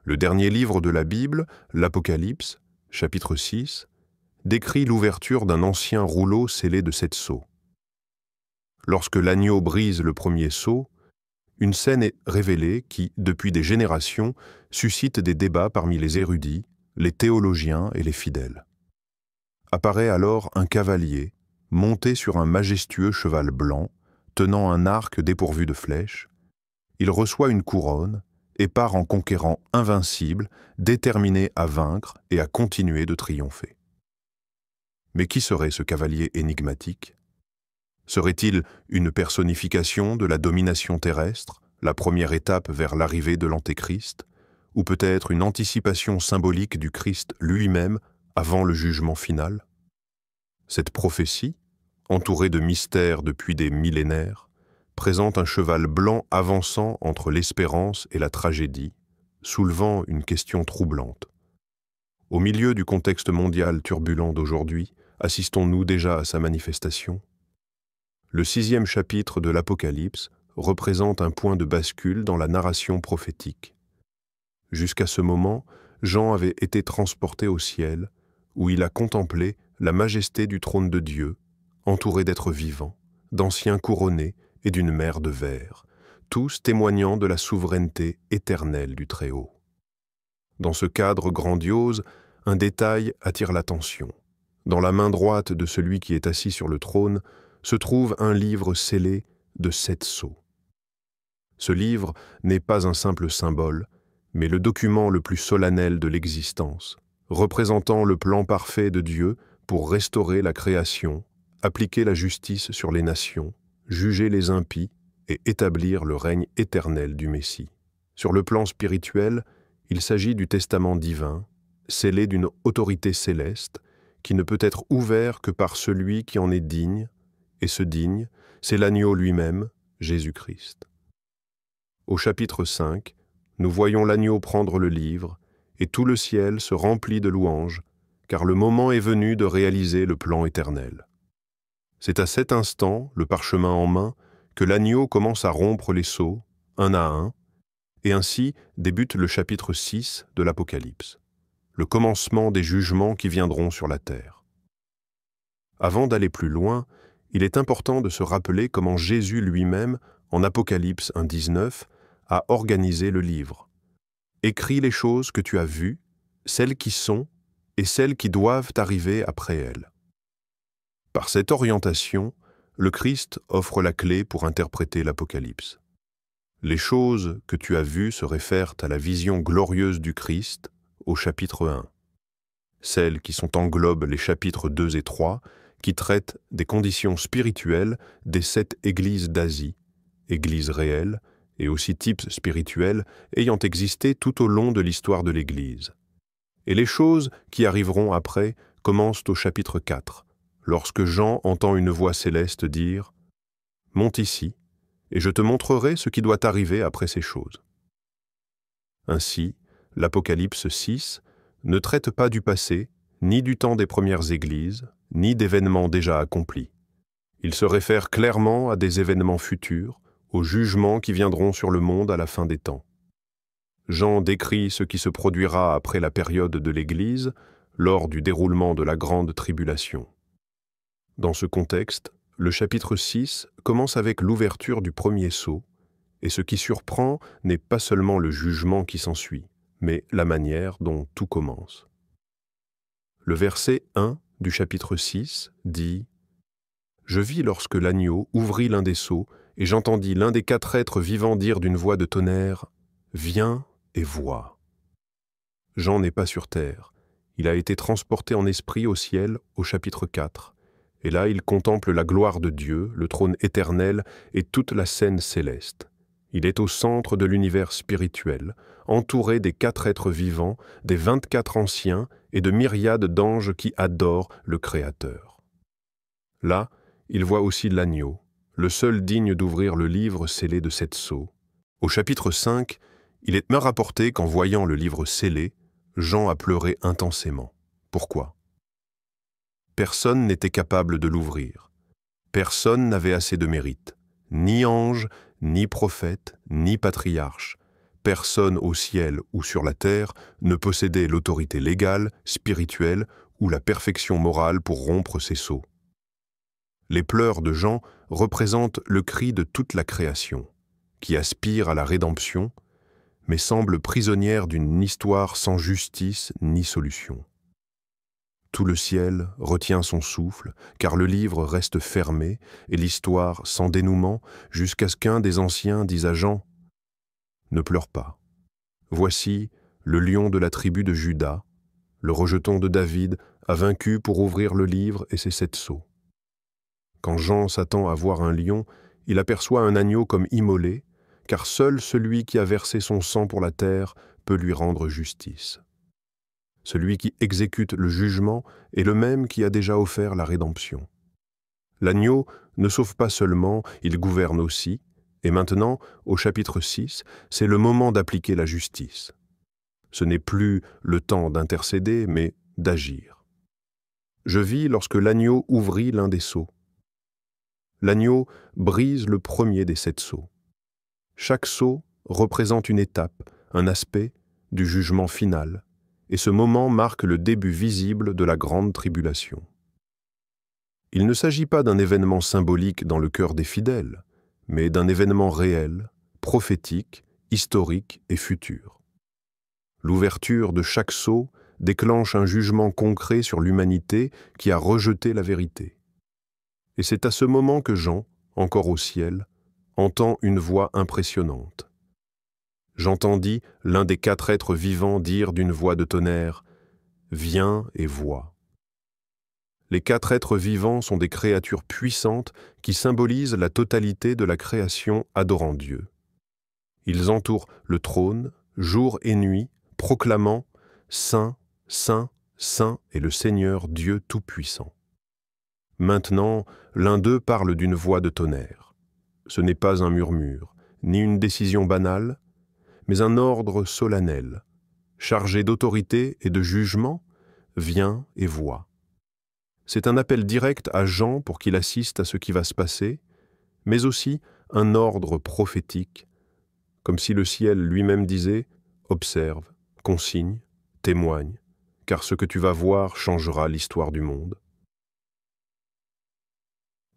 Le dernier livre de la Bible, l'Apocalypse, chapitre 6, décrit l'ouverture d'un ancien rouleau scellé de 7 sceaux. Lorsque l'agneau brise le premier sceau, une scène est révélée qui, depuis des générations, suscite des débats parmi les érudits, les théologiens et les fidèles. Apparaît alors un cavalier, monté sur un majestueux cheval blanc, tenant un arc dépourvu de flèches. Il reçoit une couronne et part en conquérant invincible, déterminé à vaincre et à continuer de triompher. Mais qui serait ce cavalier énigmatique? Serait-il une personnification de la domination terrestre, la première étape vers l'arrivée de l'Antéchrist, ou peut-être une anticipation symbolique du Christ lui-même avant le jugement final? Cette prophétie, entourée de mystères depuis des millénaires, présente un cheval blanc avançant entre l'espérance et la tragédie, soulevant une question troublante. Au milieu du contexte mondial turbulent d'aujourd'hui, assistons-nous déjà à sa manifestation? Le 6e chapitre de l'Apocalypse représente un point de bascule dans la narration prophétique. Jusqu'à ce moment, Jean avait été transporté au ciel, où il a contemplé la majesté du trône de Dieu, entouré d'êtres vivants, d'anciens couronnés et d'une mer de verre, tous témoignant de la souveraineté éternelle du Très-Haut. Dans ce cadre grandiose, un détail attire l'attention. Dans la main droite de celui qui est assis sur le trône se trouve un livre scellé de 7 sceaux. Ce livre n'est pas un simple symbole, mais le document le plus solennel de l'existence, représentant le plan parfait de Dieu pour restaurer la création, appliquer la justice sur les nations, juger les impies et établir le règne éternel du Messie. Sur le plan spirituel, il s'agit du testament divin, scellé d'une autorité céleste, qui ne peut être ouvert que par celui qui en est digne, et ce digne, c'est l'agneau lui-même, Jésus-Christ. Au chapitre 5, nous voyons l'agneau prendre le livre, et tout le ciel se remplit de louanges, car le moment est venu de réaliser le plan éternel. C'est à cet instant, le parchemin en main, que l'agneau commence à rompre les sceaux, un à un, et ainsi débute le chapitre 6 de l'Apocalypse, le commencement des jugements qui viendront sur la terre. Avant d'aller plus loin, il est important de se rappeler comment Jésus lui-même, en Apocalypse 1,19, a organisé le livre. « Écris les choses que tu as vues, celles qui sont et celles qui doivent arriver après elles. » Par cette orientation, le Christ offre la clé pour interpréter l'Apocalypse. Les choses que tu as vues se réfèrent à la vision glorieuse du Christ au chapitre 1. Celles qui englobent les chapitres 2 et 3, qui traitent des conditions spirituelles des 7 églises d'Asie, églises réelles et aussi types spirituels ayant existé tout au long de l'histoire de l'Église. Et les choses qui arriveront après commencent au chapitre 4, lorsque Jean entend une voix céleste dire « Monte ici, et je te montrerai ce qui doit arriver après ces choses. » Ainsi, l'Apocalypse 6 ne traite pas du passé, ni du temps des premières églises, ni d'événements déjà accomplis. Il se réfère clairement à des événements futurs, aux jugements qui viendront sur le monde à la fin des temps. Jean décrit ce qui se produira après la période de l'Église, lors du déroulement de la grande tribulation. Dans ce contexte, le chapitre 6 commence avec l'ouverture du premier sceau, et ce qui surprend n'est pas seulement le jugement qui s'ensuit, mais la manière dont tout commence. Le verset 1 du chapitre 6 dit « Je vis lorsque l'agneau ouvrit l'un des sceaux, et j'entendis l'un des 4 êtres vivants dire d'une voix de tonnerre « Viens et vois ». Jean n'est pas sur terre, il a été transporté en esprit au ciel au chapitre 4, et là il contemple la gloire de Dieu, le trône éternel et toute la scène céleste. Il est au centre de l'univers spirituel, entouré des 4 êtres vivants, des 24 anciens et de myriades d'anges qui adorent le Créateur. Là, il voit aussi l'agneau, le seul digne d'ouvrir le livre scellé de 7 sceaux. Au chapitre 5, il est même rapporté qu'en voyant le livre scellé, Jean a pleuré intensément. Pourquoi? Personne n'était capable de l'ouvrir. Personne n'avait assez de mérite. Ni ange, ni prophète, ni patriarche. Personne au ciel ou sur la terre ne possédait l'autorité légale, spirituelle ou la perfection morale pour rompre ces sceaux. Les pleurs de Jean représentent le cri de toute la création, qui aspire à la rédemption, mais semble prisonnière d'une histoire sans justice ni solution. Tout le ciel retient son souffle, car le livre reste fermé et l'histoire sans dénouement, jusqu'à ce qu'un des anciens dise à Jean « Ne pleure pas. Voici le lion de la tribu de Juda, le rejeton de David, a vaincu pour ouvrir le livre et ses 7 sceaux. » Quand Jean s'attend à voir un lion, il aperçoit un agneau comme immolé, car seul celui qui a versé son sang pour la terre peut lui rendre justice. Celui qui exécute le jugement est le même qui a déjà offert la rédemption. L'agneau ne sauve pas seulement, il gouverne aussi, et maintenant, au chapitre 6, c'est le moment d'appliquer la justice. Ce n'est plus le temps d'intercéder, mais d'agir. Je vis lorsque l'agneau ouvrit l'un des sceaux. L'agneau brise le premier des 7 sceaux. Chaque sceau représente une étape, un aspect du jugement final, et ce moment marque le début visible de la grande tribulation. Il ne s'agit pas d'un événement symbolique dans le cœur des fidèles, mais d'un événement réel, prophétique, historique et futur. L'ouverture de chaque sceau déclenche un jugement concret sur l'humanité qui a rejeté la vérité. Et c'est à ce moment que Jean, encore au ciel, entend une voix impressionnante. J'entendis l'un des 4 êtres vivants dire d'une voix de tonnerre « Viens et vois ». Les 4 êtres vivants sont des créatures puissantes qui symbolisent la totalité de la création adorant Dieu. Ils entourent le trône, jour et nuit, proclamant « Saint, Saint, Saint est le Seigneur Dieu Tout-Puissant ». Maintenant, l'un d'eux parle d'une voix de tonnerre. Ce n'est pas un murmure, ni une décision banale, mais un ordre solennel, chargé d'autorité et de jugement, viens et vois. C'est un appel direct à Jean pour qu'il assiste à ce qui va se passer, mais aussi un ordre prophétique, comme si le ciel lui-même disait « Observe, consigne, témoigne, car ce que tu vas voir changera l'histoire du monde. »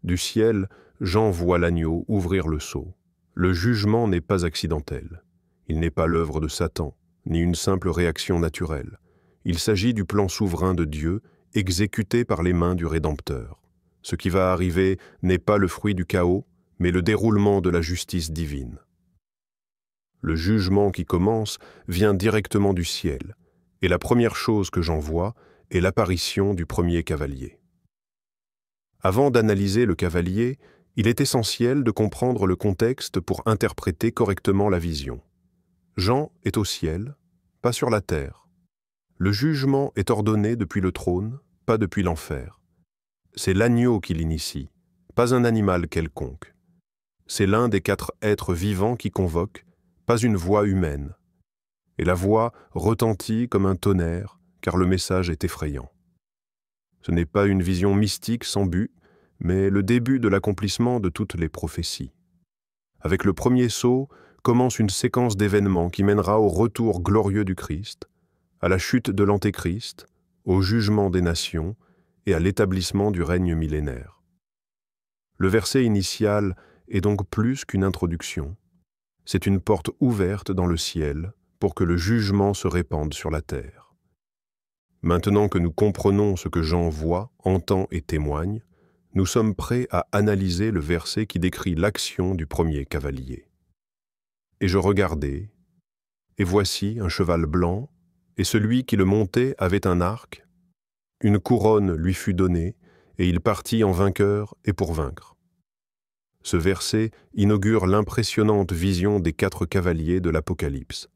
Du ciel, Jean voit l'agneau ouvrir le sceau. Le jugement n'est pas accidentel. Il n'est pas l'œuvre de Satan, ni une simple réaction naturelle. Il s'agit du plan souverain de Dieu, exécuté par les mains du Rédempteur. Ce qui va arriver n'est pas le fruit du chaos, mais le déroulement de la justice divine. Le jugement qui commence vient directement du ciel, et la première chose que j'en vois est l'apparition du premier cavalier. Avant d'analyser le cavalier, il est essentiel de comprendre le contexte pour interpréter correctement la vision. Jean est au ciel, pas sur la terre. Le jugement est ordonné depuis le trône, pas depuis l'enfer. C'est l'agneau qui l'initie, pas un animal quelconque. C'est l'un des 4 êtres vivants qui convoque, pas une voix humaine. Et la voix retentit comme un tonnerre, car le message est effrayant. Ce n'est pas une vision mystique sans but, mais le début de l'accomplissement de toutes les prophéties. Avec le premier sceau, commence une séquence d'événements qui mènera au retour glorieux du Christ, à la chute de l'Antéchrist, au jugement des nations et à l'établissement du règne millénaire. Le verset initial est donc plus qu'une introduction. C'est une porte ouverte dans le ciel pour que le jugement se répande sur la terre. Maintenant que nous comprenons ce que Jean voit, entend et témoigne, nous sommes prêts à analyser le verset qui décrit l'action du premier cavalier. Et je regardai, et voici un cheval blanc, et celui qui le montait avait un arc. Une couronne lui fut donnée, et il partit en vainqueur et pour vaincre. Ce verset inaugure l'impressionnante vision des 4 cavaliers de l'Apocalypse,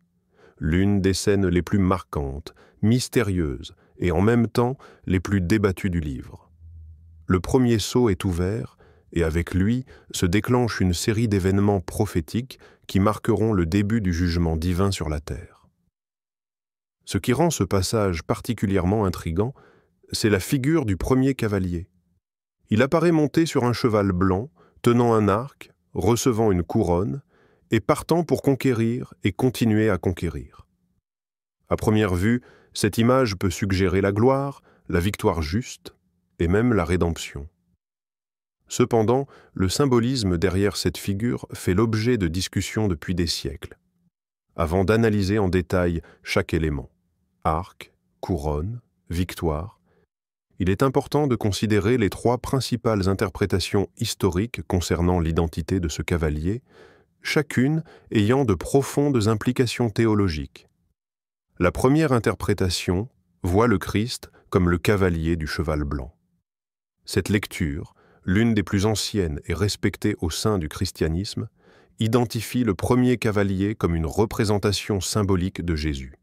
l'une des scènes les plus marquantes, mystérieuses et en même temps les plus débattues du livre. Le premier sceau est ouvert, et avec lui se déclenche une série d'événements prophétiques qui marqueront le début du jugement divin sur la terre. Ce qui rend ce passage particulièrement intrigant, c'est la figure du premier cavalier. Il apparaît monté sur un cheval blanc, tenant un arc, recevant une couronne, et partant pour conquérir et continuer à conquérir. À première vue, cette image peut suggérer la gloire, la victoire juste et même la rédemption. Cependant, le symbolisme derrière cette figure fait l'objet de discussions depuis des siècles. Avant d'analyser en détail chaque élément, arc, couronne, victoire, il est important de considérer les trois principales interprétations historiques concernant l'identité de ce cavalier, chacune ayant de profondes implications théologiques. La première interprétation voit le Christ comme le cavalier du cheval blanc. Cette lecture, l'une des plus anciennes et respectées au sein du christianisme, identifie le premier cavalier comme une représentation symbolique de Jésus.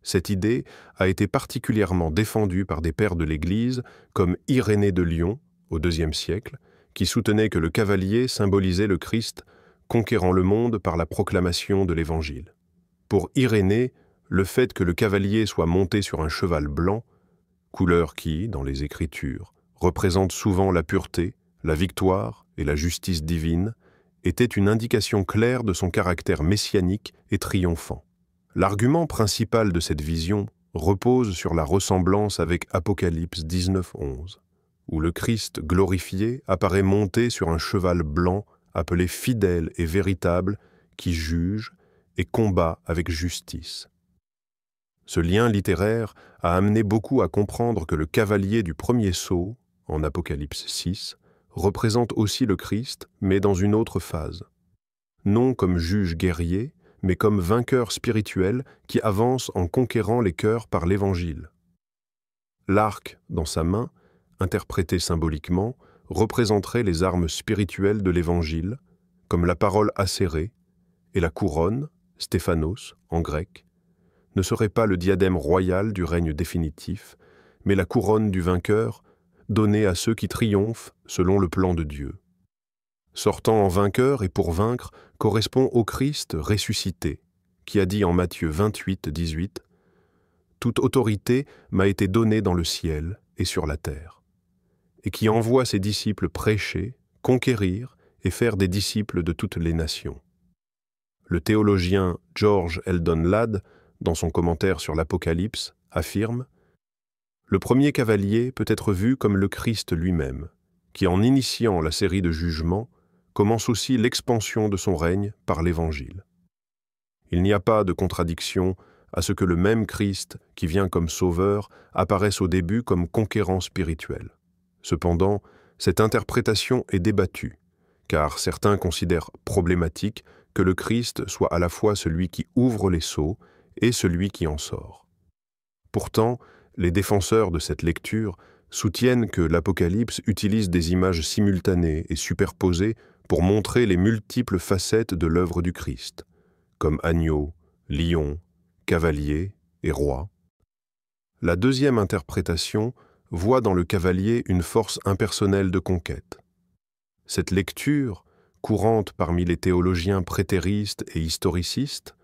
Cette idée a été particulièrement défendue par des pères de l'Église comme Irénée de Lyon, au IIe siècle, qui soutenait que le cavalier symbolisait le Christ conquérant le monde par la proclamation de l'Évangile. Pour Irénée, le fait que le cavalier soit monté sur un cheval blanc, couleur qui, dans les Écritures, représente souvent la pureté, la victoire et la justice divine, était une indication claire de son caractère messianique et triomphant. L'argument principal de cette vision repose sur la ressemblance avec Apocalypse 19:11, où le Christ glorifié apparaît monté sur un cheval blanc appelé fidèle et véritable qui juge et combat avec justice. Ce lien littéraire a amené beaucoup à comprendre que le cavalier du premier sceau, en Apocalypse 6, représente aussi le Christ, mais dans une autre phase. Non comme juge guerrier, mais comme vainqueur spirituel qui avance en conquérant les cœurs par l'Évangile. L'arc, dans sa main, interprété symboliquement, représenterait les armes spirituelles de l'Évangile, comme la parole acérée, et la couronne, Stéphanos, en grec, ne serait pas le diadème royal du règne définitif, mais la couronne du vainqueur, donnée à ceux qui triomphent selon le plan de Dieu. Sortant en vainqueur et pour vaincre correspond au Christ ressuscité, qui a dit en Matthieu 28:18 « Toute autorité m'a été donnée dans le ciel et sur la terre », et qui envoie ses disciples prêcher, conquérir et faire des disciples de toutes les nations. Le théologien George Eldon Ladd, dans son commentaire sur l'Apocalypse, affirme « Le premier cavalier peut être vu comme le Christ lui-même, qui en initiant la série de jugements, commence aussi l'expansion de son règne par l'Évangile. Il n'y a pas de contradiction à ce que le même Christ, qui vient comme sauveur, apparaisse au début comme conquérant spirituel. Cependant, cette interprétation est débattue, car certains considèrent problématique que le Christ soit à la fois celui qui ouvre les sceaux et celui qui en sort. Pourtant, les défenseurs de cette lecture soutiennent que l'Apocalypse utilise des images simultanées et superposées pour montrer les multiples facettes de l'œuvre du Christ, comme agneau, lion, cavalier et roi. La deuxième interprétation voit dans le cavalier une force impersonnelle de conquête. Cette lecture, courante parmi les théologiens prétéristes et historicistes,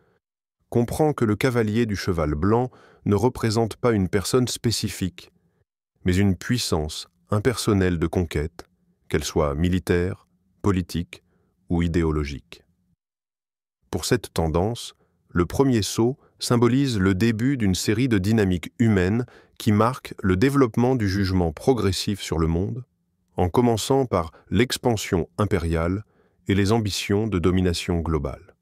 comprend que le cavalier du cheval blanc ne représente pas une personne spécifique, mais une puissance impersonnelle de conquête, qu'elle soit militaire, politique ou idéologique. Pour cette tendance, le premier sceau symbolise le début d'une série de dynamiques humaines qui marquent le développement du jugement progressif sur le monde, en commençant par l'expansion impériale et les ambitions de domination globale.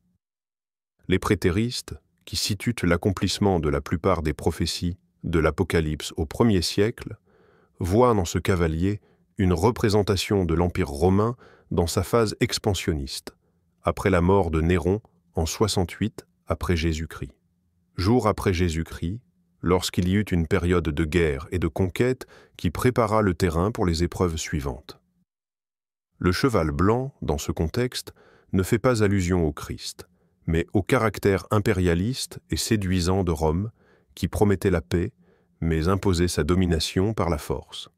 Les prétéristes, qui situent l'accomplissement de la plupart des prophéties de l'Apocalypse au 1er siècle, voient dans ce cavalier une représentation de l'Empire romain dans sa phase expansionniste, après la mort de Néron en 68 après Jésus-Christ. Jour après Jésus-Christ, lorsqu'il y eut une période de guerre et de conquête qui prépara le terrain pour les épreuves suivantes. Le cheval blanc, dans ce contexte, ne fait pas allusion au Christ, mais au caractère impérialiste et séduisant de Rome, qui promettait la paix, mais imposait sa domination par la force.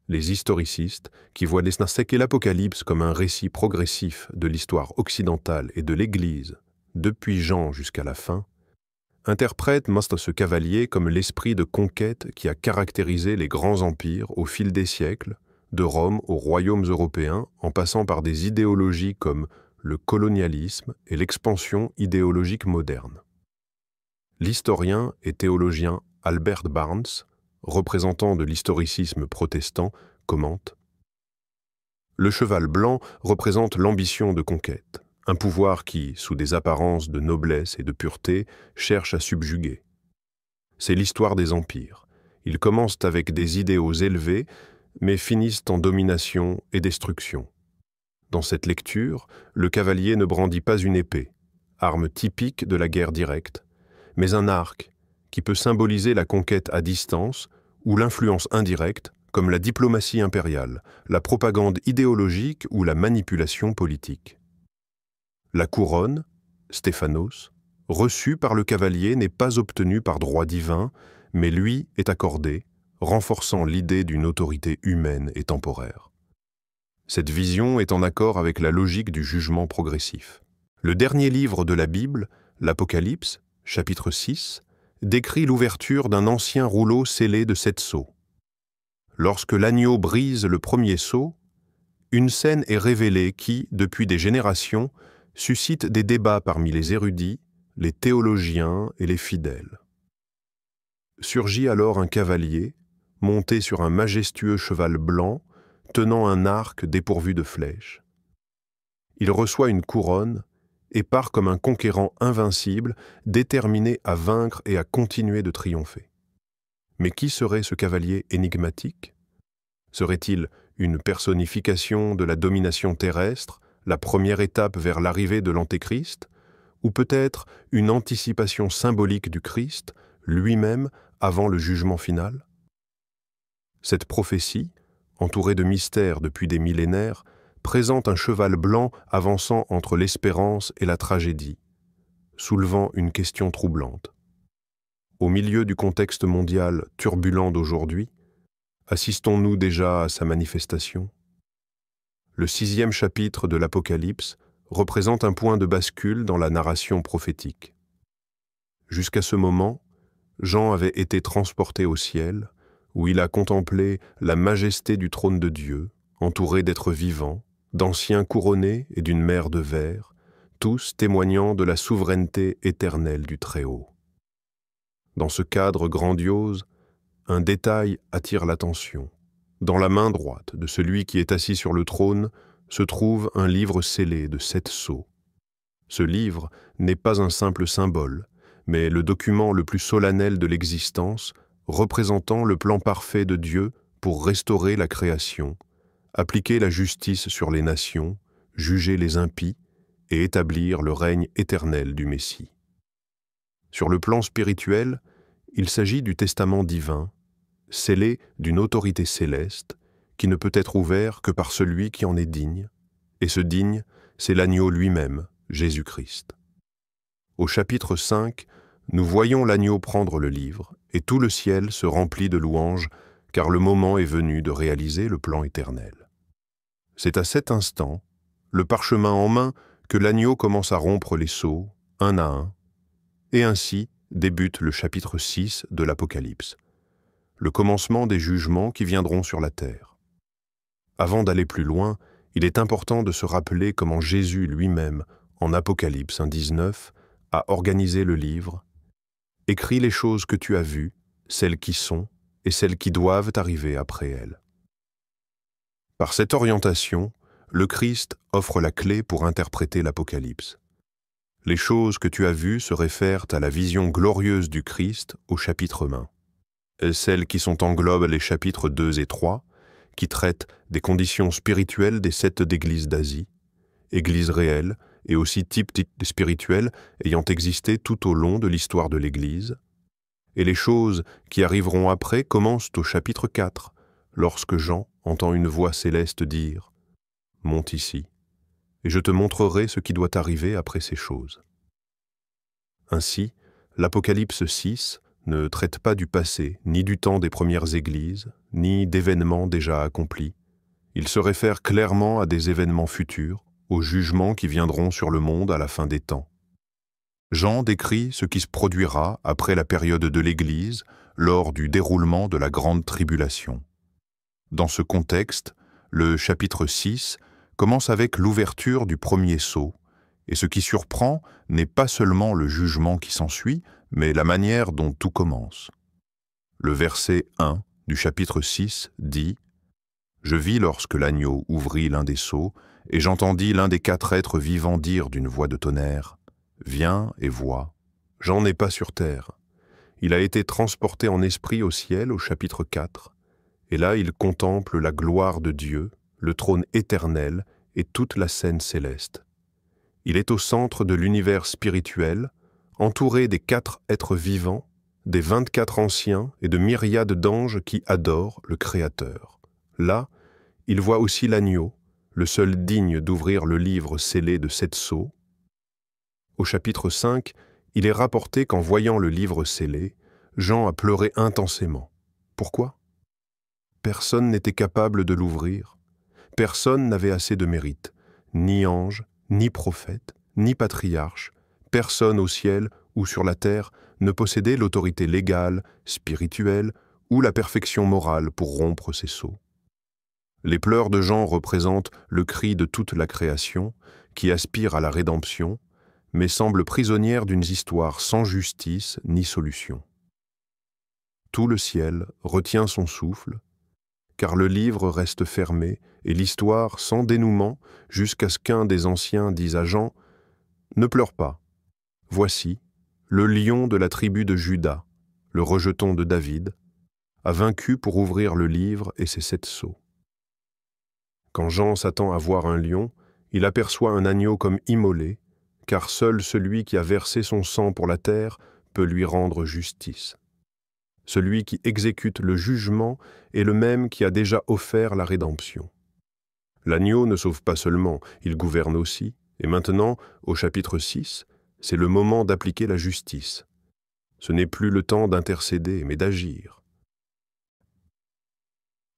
Les historicistes, qui voient l'Esnasek et l'Apocalypse comme un récit progressif de l'histoire occidentale et de l'Église, depuis Jean jusqu'à la fin, interprètent ce cavalier comme l'esprit de conquête qui a caractérisé les grands empires au fil des siècles, de Rome aux royaumes européens, en passant par des idéologies comme le colonialisme et l'expansion idéologique moderne. L'historien et théologien Albert Barnes, représentant de l'historicisme protestant, commente: le cheval blanc représente l'ambition de conquête, un pouvoir qui, sous des apparences de noblesse et de pureté, cherche à subjuguer. C'est l'histoire des empires. Ils commencent avec des idéaux élevés, mais finissent en domination et destruction. Dans cette lecture, le cavalier ne brandit pas une épée, arme typique de la guerre directe, mais un arc qui peut symboliser la conquête à distance ou l'influence indirecte, comme la diplomatie impériale, la propagande idéologique ou la manipulation politique. La couronne, Stéphanos, reçue par le cavalier n'est pas obtenue par droit divin, mais lui est accordée, renforçant l'idée d'une autorité humaine et temporaire. Cette vision est en accord avec la logique du jugement progressif. Le dernier livre de la Bible, l'Apocalypse, chapitre 6, décrit l'ouverture d'un ancien rouleau scellé de 7 sceaux. Lorsque l'agneau brise le premier sceau, une scène est révélée qui, depuis des générations, suscite des débats parmi les érudits, les théologiens et les fidèles. Surgit alors un cavalier, monté sur un majestueux cheval blanc, tenant un arc dépourvu de flèches. Il reçoit une couronne et part comme un conquérant invincible, déterminé à vaincre et à continuer de triompher. Mais qui serait ce cavalier énigmatique? Serait-il une personnification de la domination terrestre, la première étape vers l'arrivée de l'Antéchrist, ou peut-être une anticipation symbolique du Christ, lui-même avant le jugement final? Cette prophétie, entourée de mystères depuis des millénaires, présente un cheval blanc avançant entre l'espérance et la tragédie, soulevant une question troublante. Au milieu du contexte mondial turbulent d'aujourd'hui, assistons-nous déjà à sa manifestation? Le 6e chapitre de l'Apocalypse représente un point de bascule dans la narration prophétique. Jusqu'à ce moment, Jean avait été transporté au ciel, où il a contemplé la majesté du trône de Dieu, entouré d'êtres vivants, d'anciens couronnés et d'une mer de verre, tous témoignant de la souveraineté éternelle du Très-Haut. Dans ce cadre grandiose, un détail attire l'attention. Dans la main droite de celui qui est assis sur le trône se trouve un livre scellé de 7 sceaux. Ce livre n'est pas un simple symbole, mais le document le plus solennel de l'existence, représentant le plan parfait de Dieu pour restaurer la création, appliquer la justice sur les nations, juger les impies et établir le règne éternel du Messie. Sur le plan spirituel, il s'agit du testament divin, scellé d'une autorité céleste, qui ne peut être ouvert que par celui qui en est digne, et ce digne, c'est l'agneau lui-même, Jésus-Christ. Au chapitre 5, nous voyons l'agneau prendre le livre, et tout le ciel se remplit de louanges, car le moment est venu de réaliser le plan éternel. C'est à cet instant, le parchemin en main, que l'agneau commence à rompre les sceaux, un à un, et ainsi débute le chapitre 6 de l'Apocalypse, le commencement des jugements qui viendront sur la terre. Avant d'aller plus loin, il est important de se rappeler comment Jésus lui-même, en Apocalypse 1,19, a organisé le livre « Écris les choses que tu as vues, celles qui sont et celles qui doivent arriver après elles. » Par cette orientation, le Christ offre la clé pour interpréter l'Apocalypse. Les choses que tu as vues se réfèrent à la vision glorieuse du Christ au chapitre 1. Celles qui englobent les chapitres 2 et 3, qui traitent des conditions spirituelles des 7 églises d'Asie, églises réelles et aussi types spirituels ayant existé tout au long de l'histoire de l'Église. Et les choses qui arriveront après commencent au chapitre 4, lorsque Jean entend une voix céleste dire « Monte ici, et je te montrerai ce qui doit arriver après ces choses. » Ainsi, l'Apocalypse 6 ne traite pas du passé, ni du temps des premières églises, ni d'événements déjà accomplis. Il se réfère clairement à des événements futurs, aux jugements qui viendront sur le monde à la fin des temps. Jean décrit ce qui se produira après la période de l'Église, lors du déroulement de la grande tribulation. Dans ce contexte, le chapitre 6 commence avec l'ouverture du premier sceau, et ce qui surprend n'est pas seulement le jugement qui s'ensuit, mais la manière dont tout commence. Le verset 1 du chapitre 6 dit « Je vis lorsque l'agneau ouvrit l'un des sceaux, et j'entendis l'un des 4 êtres vivants dire d'une voix de tonnerre « Viens et vois, Jean n'est pas sur terre. Il a été transporté en esprit au ciel au chapitre 4, et là il contemple la gloire de Dieu, le trône éternel et toute la scène céleste. Il est au centre de l'univers spirituel, entouré des 4 êtres vivants, des 24 anciens et de myriades d'anges qui adorent le Créateur. Là, il voit aussi l'agneau, le seul digne d'ouvrir le livre scellé de 7 sceaux. Au chapitre 5, il est rapporté qu'en voyant le livre scellé, Jean a pleuré intensément. Pourquoi? Personne n'était capable de l'ouvrir. Personne n'avait assez de mérite, ni ange, ni prophète, ni patriarche, personne au ciel ou sur la terre ne possédait l'autorité légale, spirituelle ou la perfection morale pour rompre ces sceaux. Les pleurs de Jean représentent le cri de toute la création qui aspire à la rédemption, mais semble prisonnière d'une histoire sans justice ni solution. Tout le ciel retient son souffle, car le livre reste fermé et l'histoire sans dénouement jusqu'à ce qu'un des anciens dise à Jean « Ne pleure pas, voici, le lion de la tribu de Juda, le rejeton de David, a vaincu pour ouvrir le livre et ses 7 sceaux. » Quand Jean s'attend à voir un lion, il aperçoit un agneau comme immolé, car seul celui qui a versé son sang pour la terre peut lui rendre justice. Celui qui exécute le jugement est le même qui a déjà offert la rédemption. L'agneau ne sauve pas seulement, il gouverne aussi, et maintenant, au chapitre 6, c'est le moment d'appliquer la justice. Ce n'est plus le temps d'intercéder, mais d'agir.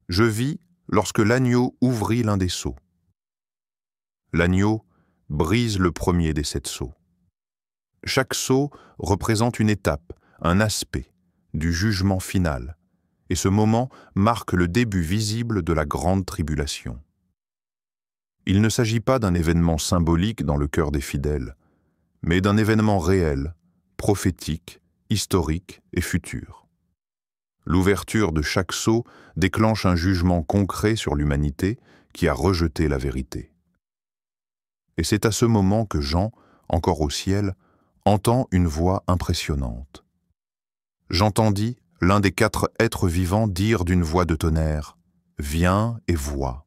Je vis lorsque l'agneau ouvrit l'un des sceaux. L'agneau brise le premier des 7 sceaux. Chaque sceau représente une étape, un aspect du jugement final, et ce moment marque le début visible de la grande tribulation. Il ne s'agit pas d'un événement symbolique dans le cœur des fidèles, mais d'un événement réel, prophétique, historique et futur. L'ouverture de chaque sceau déclenche un jugement concret sur l'humanité qui a rejeté la vérité. Et c'est à ce moment que Jean, encore au ciel, entend une voix impressionnante. J'entendis l'un des 4 êtres vivants dire d'une voix de tonnerre « Viens et vois ».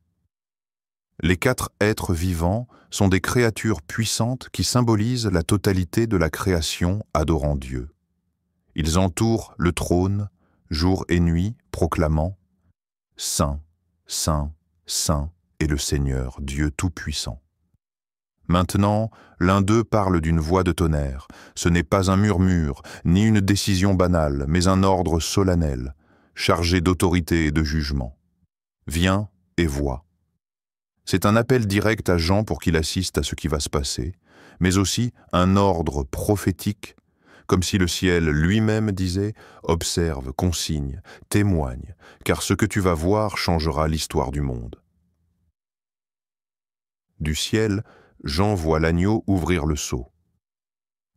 Les 4 êtres vivants sont des créatures puissantes qui symbolisent la totalité de la création adorant Dieu. Ils entourent le trône, jour et nuit, proclamant « Saint, Saint, Saint est le Seigneur, Dieu Tout-Puissant ». Maintenant, l'un d'eux parle d'une voix de tonnerre. Ce n'est pas un murmure, ni une décision banale, mais un ordre solennel, chargé d'autorité et de jugement. Viens et vois. C'est un appel direct à Jean pour qu'il assiste à ce qui va se passer, mais aussi un ordre prophétique, comme si le ciel lui-même disait « Observe, consigne, témoigne, car ce que tu vas voir changera l'histoire du monde. » Du ciel, Jean voit l'agneau ouvrir le sceau.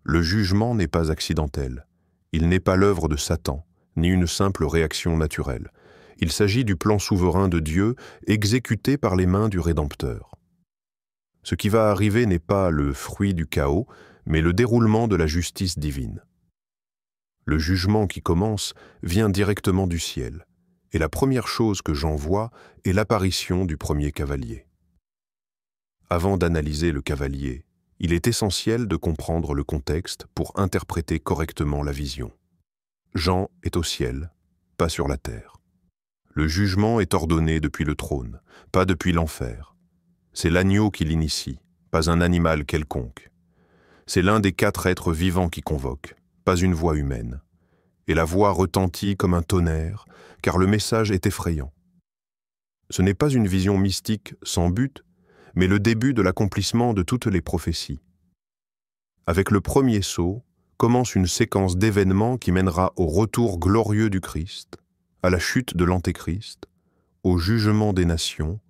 Le jugement n'est pas accidentel. Il n'est pas l'œuvre de Satan, ni une simple réaction naturelle. Il s'agit du plan souverain de Dieu exécuté par les mains du Rédempteur. Ce qui va arriver n'est pas le fruit du chaos, mais le déroulement de la justice divine. Le jugement qui commence vient directement du ciel, et la première chose que Jean voit est l'apparition du premier cavalier. Avant d'analyser le cavalier, il est essentiel de comprendre le contexte pour interpréter correctement la vision. Jean est au ciel, pas sur la terre. Le jugement est ordonné depuis le trône, pas depuis l'enfer. C'est l'agneau qui l'initie, pas un animal quelconque. C'est l'un des 4 êtres vivants qui convoque, pas une voix humaine. Et la voix retentit comme un tonnerre, car le message est effrayant. Ce n'est pas une vision mystique sans but, mais le début de l'accomplissement de toutes les prophéties. Avec le premier sceau, commence une séquence d'événements qui mènera au retour glorieux du Christ, à la chute de l'Antéchrist, au jugement des nations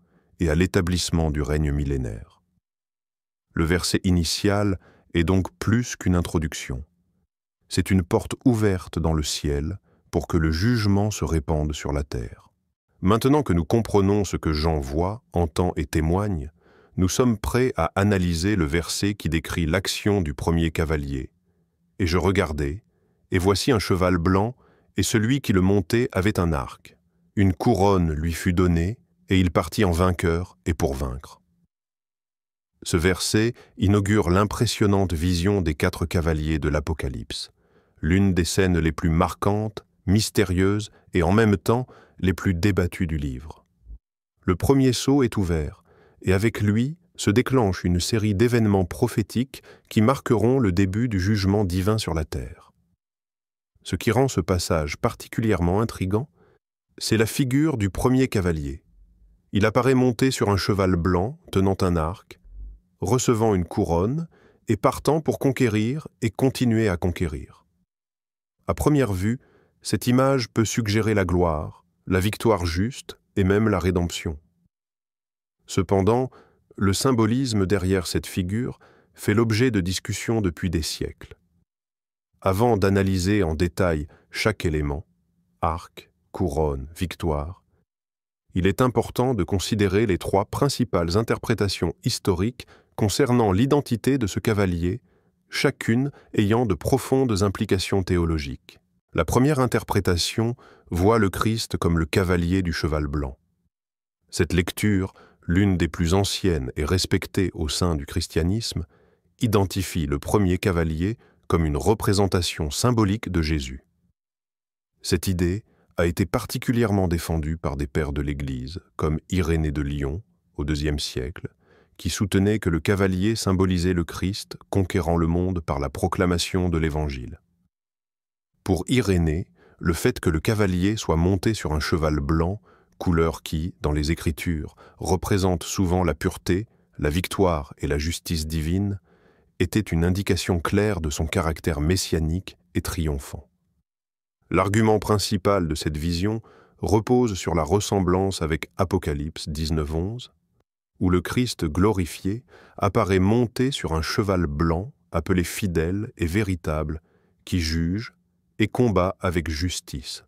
et à l'établissement du règne millénaire. Le verset initial est donc plus qu'une introduction. C'est une porte ouverte dans le ciel pour que le jugement se répande sur la terre. Maintenant que nous comprenons ce que Jean voit, entend et témoigne, nous sommes prêts à analyser le verset qui décrit l'action du premier cavalier. « Et je regardai, et voici un cheval blanc, et celui qui le montait avait un arc. Une couronne lui fut donnée, et il partit en vainqueur et pour vaincre. » Ce verset inaugure l'impressionnante vision des 4 cavaliers de l'Apocalypse, l'une des scènes les plus marquantes, mystérieuses et en même temps les plus débattues du livre. Le premier sceau est ouvert, et avec lui se déclenche une série d'événements prophétiques qui marqueront le début du jugement divin sur la terre. Ce qui rend ce passage particulièrement intrigant, c'est la figure du premier cavalier. Il apparaît monté sur un cheval blanc, tenant un arc, recevant une couronne et partant pour conquérir et continuer à conquérir. À première vue, cette image peut suggérer la gloire, la victoire juste et même la rédemption. Cependant, le symbolisme derrière cette figure fait l'objet de discussions depuis des siècles. Avant d'analyser en détail chaque élément, arc, couronne, victoire, il est important de considérer les 3 principales interprétations historiques concernant l'identité de ce cavalier, chacune ayant de profondes implications théologiques. La première interprétation voit le Christ comme le cavalier du cheval blanc. Cette lecture, l'une des plus anciennes et respectées au sein du christianisme, identifie le premier cavalier comme une représentation symbolique de Jésus. Cette idée a été particulièrement défendue par des pères de l'Église, comme Irénée de Lyon, au IIe siècle, qui soutenait que le cavalier symbolisait le Christ conquérant le monde par la proclamation de l'Évangile. Pour Irénée, le fait que le cavalier soit monté sur un cheval blanc, couleur qui, dans les Écritures, représente souvent la pureté, la victoire et la justice divine, était une indication claire de son caractère messianique et triomphant. L'argument principal de cette vision repose sur la ressemblance avec Apocalypse 19:11, où le Christ glorifié apparaît monté sur un cheval blanc appelé fidèle et véritable, qui juge et combat avec justice.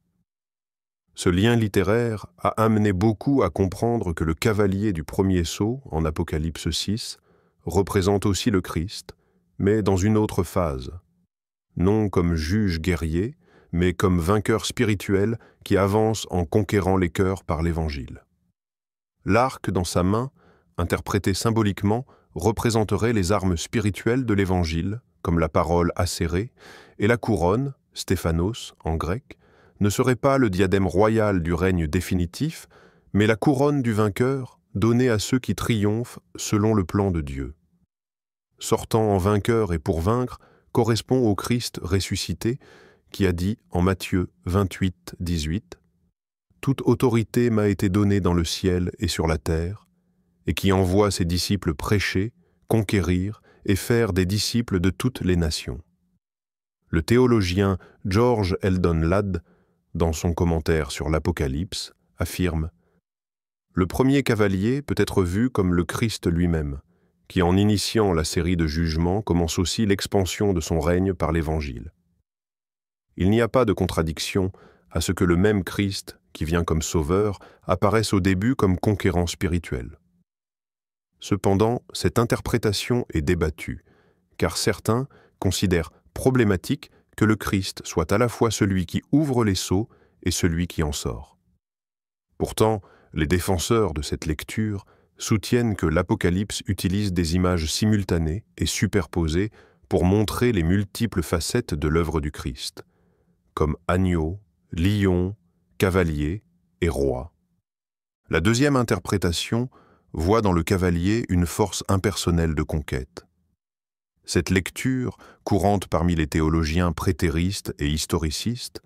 Ce lien littéraire a amené beaucoup à comprendre que le cavalier du premier sceau, en Apocalypse 6, représente aussi le Christ, mais dans une autre phase. Non comme juge guerrier, mais comme vainqueur spirituel qui avance en conquérant les cœurs par l'Évangile. L'arc dans sa main, interprété symboliquement, représenterait les armes spirituelles de l'Évangile, comme la parole acérée, et la couronne, Stéphanos en grec, ne serait pas le diadème royal du règne définitif, mais la couronne du vainqueur donnée à ceux qui triomphent selon le plan de Dieu. Sortant en vainqueur et pour vaincre correspond au Christ ressuscité, qui a dit en Matthieu 28, 18 « Toute autorité m'a été donnée dans le ciel et sur la terre », et qui envoie ses disciples prêcher, conquérir et faire des disciples de toutes les nations. Le théologien George Eldon Ladd, dans son commentaire sur l'Apocalypse, affirme « Le premier cavalier peut être vu comme le Christ lui-même, qui en initiant la série de jugements commence aussi l'expansion de son règne par l'Évangile. Il n'y a pas de contradiction à ce que le même Christ, qui vient comme sauveur, apparaisse au début comme conquérant spirituel. Cependant, cette interprétation est débattue, car certains considèrent problématique que le Christ soit à la fois celui qui ouvre les sceaux et celui qui en sort. Pourtant, les défenseurs de cette lecture soutiennent que l'Apocalypse utilise des images simultanées et superposées pour montrer les multiples facettes de l'œuvre du Christ, comme agneau, lion, cavalier et roi. La deuxième interprétation voit dans le cavalier une force impersonnelle de conquête. Cette lecture, courante parmi les théologiens prétéristes et historicistes,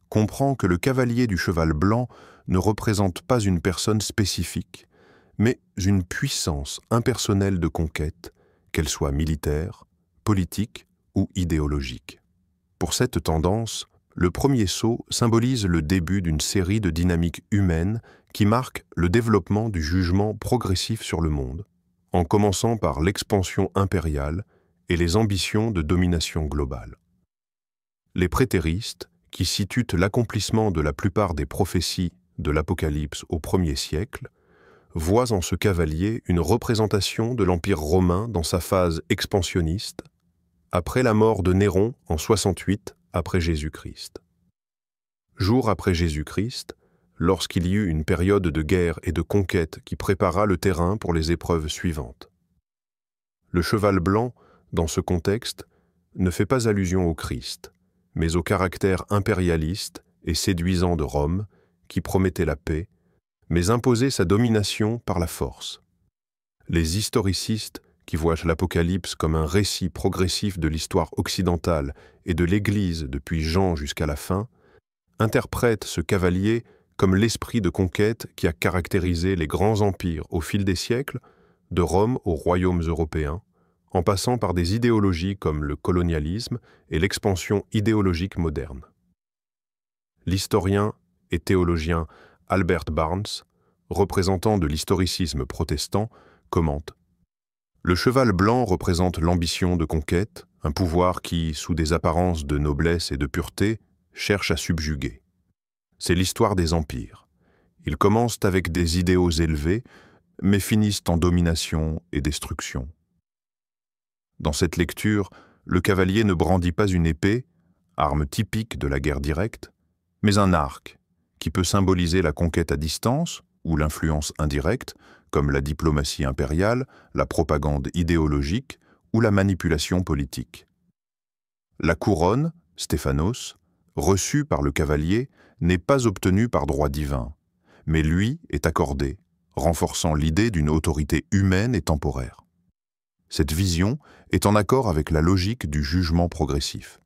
comprend que le cavalier du cheval blanc ne représente pas une personne spécifique, mais une puissance impersonnelle de conquête, qu'elle soit militaire, politique ou idéologique. Pour cette tendance, le premier sceau symbolise le début d'une série de dynamiques humaines qui marque le développement du jugement progressif sur le monde, en commençant par l'expansion impériale et les ambitions de domination globale. Les prétéristes, qui situent l'accomplissement de la plupart des prophéties de l'Apocalypse au 1er siècle, voient en ce cavalier une représentation de l'Empire romain dans sa phase expansionniste, après la mort de Néron en 68 après Jésus-Christ. Jour après Jésus-Christ, lorsqu'il y eut une période de guerre et de conquête qui prépara le terrain pour les épreuves suivantes. Le cheval blanc, dans ce contexte, ne fait pas allusion au Christ, mais au caractère impérialiste et séduisant de Rome, qui promettait la paix, mais imposait sa domination par la force. Les historicistes, qui voient l'Apocalypse comme un récit progressif de l'histoire occidentale et de l'Église depuis Jean jusqu'à la fin, interprètent ce cavalier comme l'esprit de conquête qui a caractérisé les grands empires au fil des siècles, de Rome aux royaumes européens, en passant par des idéologies comme le colonialisme et l'expansion idéologique moderne. L'historien et théologien Albert Barnes, représentant de l'historicisme protestant, commente « Le cheval blanc représente l'ambition de conquête, un pouvoir qui, sous des apparences de noblesse et de pureté, cherche à subjuguer. C'est l'histoire des empires. Ils commencent avec des idéaux élevés, mais finissent en domination et destruction. Dans cette lecture, le cavalier ne brandit pas une épée, arme typique de la guerre directe, mais un arc, qui peut symboliser la conquête à distance ou l'influence indirecte, comme la diplomatie impériale, la propagande idéologique ou la manipulation politique. La couronne, Stéphanos, reçue par le cavalier, n'est pas obtenue par droit divin, mais lui est accordé, renforçant l'idée d'une autorité humaine et temporaire. Cette vision est en accord avec la logique du jugement progressif.